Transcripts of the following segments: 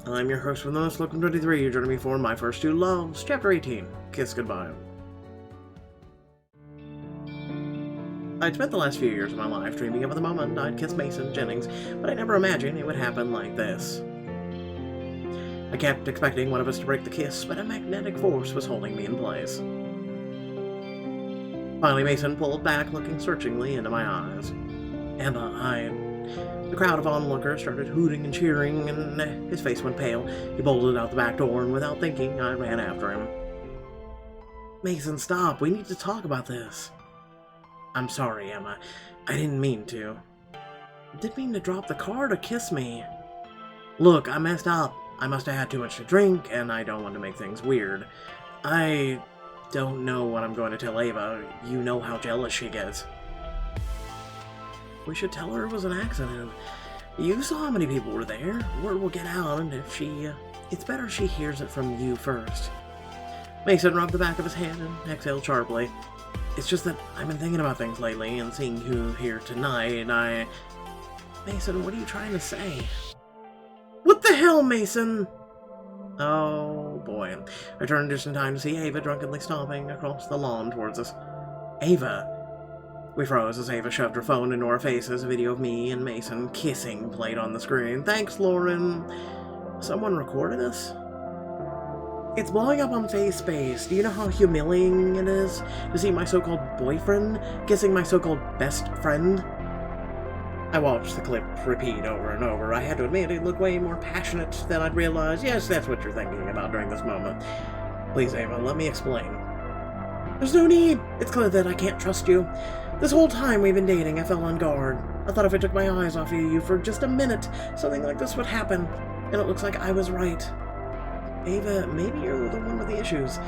I'm your host with the most, Looking 23. You're joining me for My First Two Loves, Chapter 18, Kiss Goodbye. I'd spent the last few years of my life dreaming of the moment I'd kiss Mason Jennings, but I never imagined it would happen like this. I kept expecting one of us to break the kiss, but a magnetic force was holding me in place. Finally, Mason pulled back, looking searchingly into my eyes. Emma, The crowd of onlookers started hooting and cheering, and his face went pale. He bolted out the back door, and without thinking, I ran after him. Mason, stop. We need to talk about this. I'm sorry, Emma. I didn't mean to. I didn't mean to drop the car to kiss me. Look, I messed up. I must have had too much to drink, and I don't want to make things weird. I don't know what I'm going to tell Ava. You know how jealous she gets. We should tell her it was an accident. You saw how many people were there. Word will get out, and if it's better she hears it from you first. Mason rubbed the back of his hand and exhaled sharply. It's just that I've been thinking about things lately, and seeing you here tonight, Mason, what are you trying to say? What the hell, Mason? Oh, boy. I turned just in time to see Ava drunkenly stomping across the lawn towards us. Ava. We froze as Ava shoved her phone into our faces. A video of me and Mason kissing played on the screen. Thanks, Lauren. Someone recorded us? It's blowing up on FaceSpace. Do you know how humiliating it is to see my so-called boyfriend kissing my so-called best friend? I watched the clip repeat over and over. I had to admit it looked way more passionate than I'd realized. Yes, that's what you're thinking about during this moment. Please, Ava, let me explain. There's no need. It's clear that I can't trust you. This whole time we've been dating, I fell on guard. I thought if I took my eyes off of you for just a minute, something like this would happen. And it looks like I was right. Ava, maybe you're the one with the issues.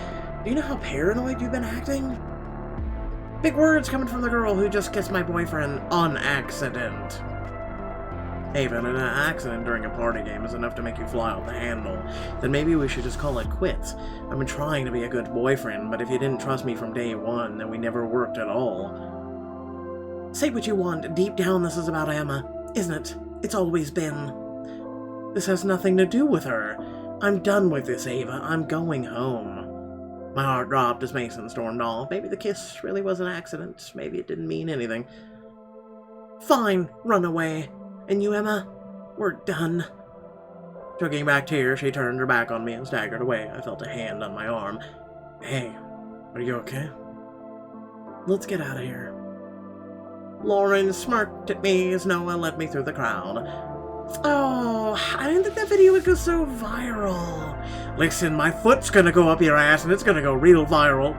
Do you know how paranoid you've been acting? Big words coming from the girl who just kissed my boyfriend on accident. Ava, an accident during a party game is enough to make you fly off the handle. Then maybe we should just call it quits. I've been trying to be a good boyfriend, but if you didn't trust me from day one, then we never worked at all. Say what you want. Deep down, this is about Emma, isn't it? It's always been. This has nothing to do with her. I'm done with this, Ava. I'm going home. My heart dropped as Mason stormed off. Maybe the kiss really was an accident. Maybe it didn't mean anything. Fine, run away. And you, Emma? We're done. Choking back tears, she turned her back on me and staggered away. I felt a hand on my arm. Hey, are you okay? Let's get out of here. Lauren smirked at me as Noah led me through the crowd. Oh, I didn't think that video would go so viral. Listen, my foot's gonna go up your ass and it's gonna go real viral.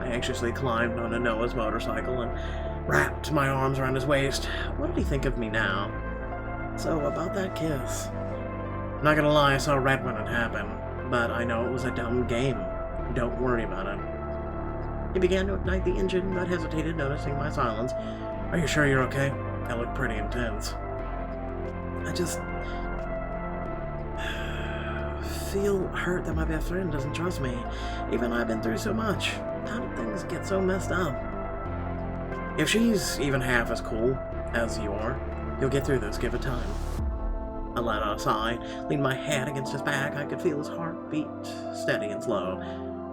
I anxiously climbed onto Noah's motorcycle and wrapped my arms around his waist. What did he think of me now? So, about that kiss. I'm not gonna lie, I saw red when it happened, but I know it was a dumb game. Don't worry about it. He began to ignite the engine, but hesitated, noticing my silence. Are you sure you're okay? That looked pretty intense. I just feel hurt that my best friend doesn't trust me. Even I've been through so much. How did things get so messed up? If she's even half as cool as you are, you'll get through this, give it time. I let out a sigh, leaned my head against his back. I could feel his heart beat steady and slow.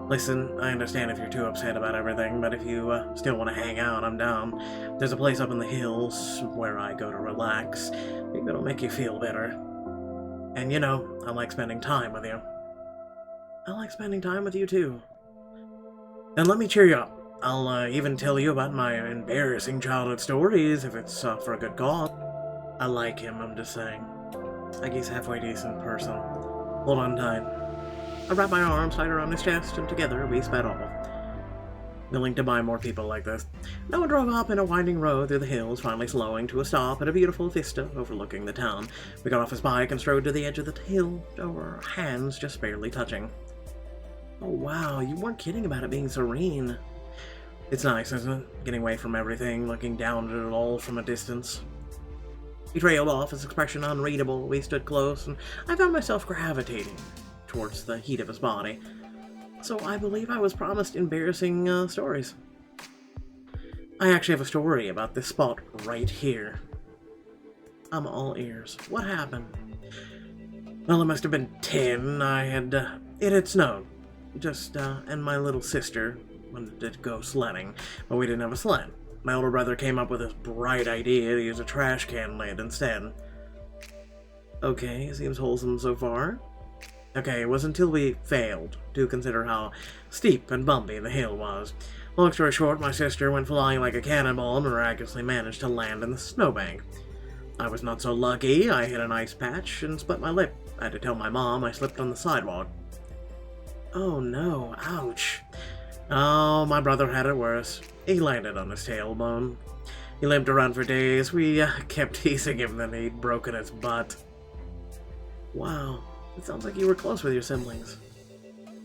Listen, I understand if you're too upset about everything, but if you still want to hang out, I'm down. There's a place up in the hills where I go to relax. Maybe it'll make you feel better. And you know, I like spending time with you. I like spending time with you too. And let me cheer you up. I'll even tell you about my embarrassing childhood stories if it's for a good cause. I like him, I'm just saying. Like he's a halfway decent person. Hold on tight. I wrapped my arms tight around his chest, and together we sped off. Willing to buy more people like this. Noah drove up in a winding road through the hills, finally slowing to a stop at a beautiful vista overlooking the town. We got off his bike and strode to the edge of the hill, our hands just barely touching. Oh wow, you weren't kidding about it being serene. It's nice, isn't it? Getting away from everything, looking down at it all from a distance. He trailed off, his expression unreadable. We stood close, and I found myself gravitating towards the heat of his body. So I believe I was promised embarrassing stories. I actually have a story about this spot right here. I'm all ears. What happened? Well, it must have been 10. It had snowed. And my little sister wanted to go sledding, but we didn't have a sled. My older brother came up with this bright idea to use a trash can lid instead. Okay, seems wholesome so far. Okay, it was until we failed to consider how steep and bumpy the hill was. Long story short, my sister went flying like a cannonball and miraculously managed to land in the snowbank. I was not so lucky. I hit an ice patch and split my lip. I had to tell my mom I slipped on the sidewalk. Oh no, ouch. Oh, my brother had it worse. He landed on his tailbone. He limped around for days. We kept teasing him that he'd broken his butt. Wow, it sounds like you were close with your siblings.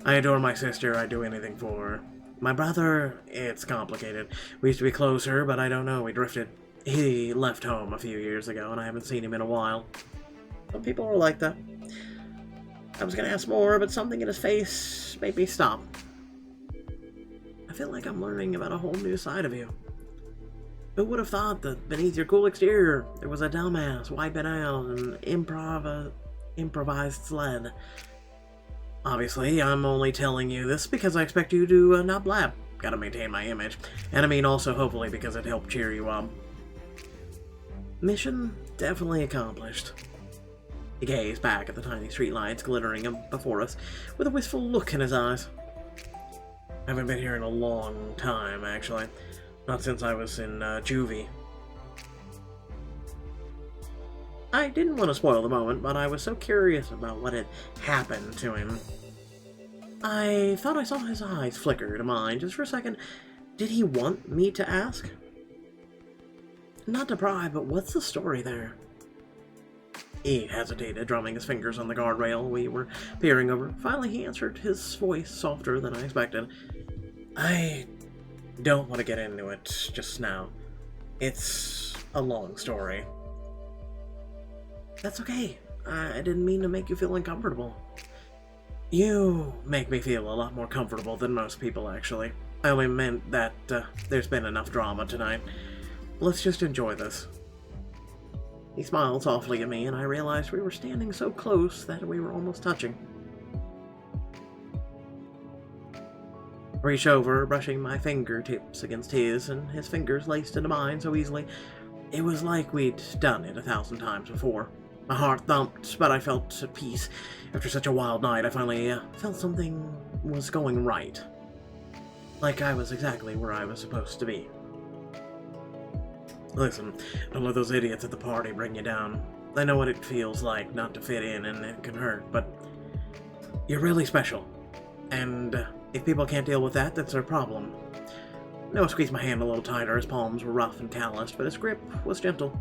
I adore my sister. I'd do anything for her. My brother, it's complicated. We used to be closer, but I don't know, we drifted. He left home a few years ago, and I haven't seen him in a while. Some people are like that. I was gonna ask more, but something in his face made me stop. I feel like I'm learning about a whole new side of you. Who would have thought that beneath your cool exterior, there was a dumbass wiping out an improvised sled? Obviously, I'm only telling you this because I expect you to not blab. Gotta maintain my image. And I mean also hopefully because it helped cheer you up. Mission definitely accomplished. He gazed back at the tiny streetlights glittering before us with a wistful look in his eyes. I haven't been here in a long time, actually. Not since I was in juvie. I didn't want to spoil the moment, but I was so curious about what had happened to him. I thought I saw his eyes flicker to mine just for a second. Did he want me to ask? Not to pry, but what's the story there? He hesitated, drumming his fingers on the guardrail we were peering over. Finally, he answered, his voice softer than I expected. I don't want to get into it just now. It's a long story. That's okay. I didn't mean to make you feel uncomfortable. You make me feel a lot more comfortable than most people, actually. I only meant that there's been enough drama tonight. Let's just enjoy this. He smiled softly at me, and I realized we were standing so close that we were almost touching. Reached over, brushing my fingertips against his, and his fingers laced into mine so easily. It was like we'd done it 1,000 times before. My heart thumped, but I felt at peace. After such a wild night, I finally felt something was going right. Like I was exactly where I was supposed to be. Listen, don't let those idiots at the party bring you down. I know what it feels like not to fit in, and it can hurt, but you're really special. And if people can't deal with that, that's their problem. Noah squeezed my hand a little tighter. His palms were rough and calloused, but his grip was gentle.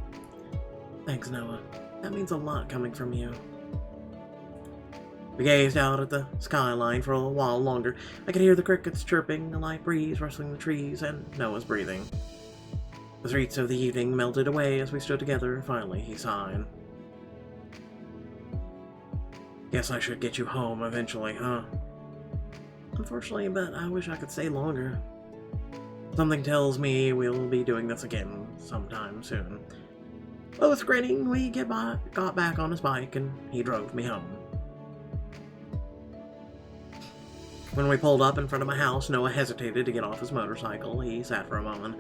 Thanks, Noah. That means a lot coming from you. We gazed out at the skyline for a while longer. I could hear the crickets chirping, a light breeze rustling the trees, and Noah's breathing. The streets of the evening melted away as we stood together. Finally, he sighed. Guess I should get you home eventually, huh? Unfortunately, but I wish I could stay longer. Something tells me we'll be doing this again sometime soon. Both grinning, we got back on his bike and he drove me home. When we pulled up in front of my house, Noah hesitated to get off his motorcycle. He sat for a moment.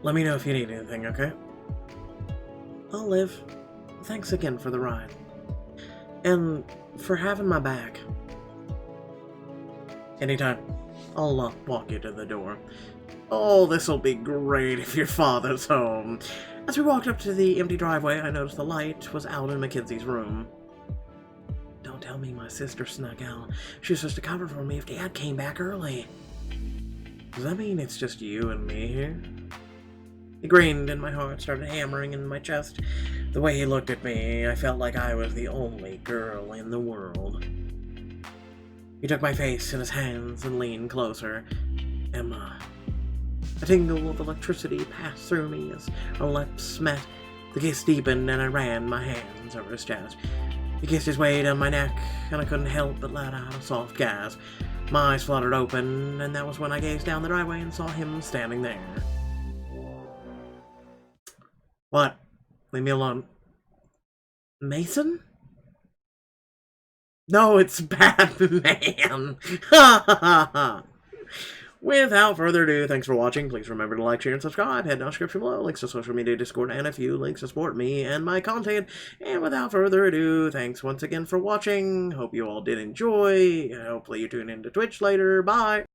Let me know if you need anything, okay? I'll live. Thanks again for the ride. And for having my back. Anytime. I'll walk you to the door. Oh, this'll be great if your father's home. As we walked up to the empty driveway, I noticed the light was out in Mackenzie's room. Don't tell me my sister snuck out. She was supposed to cover for me if Dad came back early. Does that mean it's just you and me here? He grinned and my heart started hammering in my chest. The way he looked at me, I felt like I was the only girl in the world. He took my face in his hands and leaned closer. Emma. A tingle of electricity passed through me as our lips met. The kiss deepened and I ran my hands over his chest. He kissed his way down my neck, and I couldn't help but let out a soft gasp. My eyes fluttered open, and that was when I gazed down the driveway and saw him standing there. What? Leave me alone. Mason? No, it's Batman! Ha ha ha ha! Without further ado, thanks for watching. Please remember to like, share, and subscribe. Head down the description below, links to social media, Discord, and a few links to support me and my content. And without further ado, thanks once again for watching. Hope you all did enjoy. Hopefully you tune into Twitch later. Bye!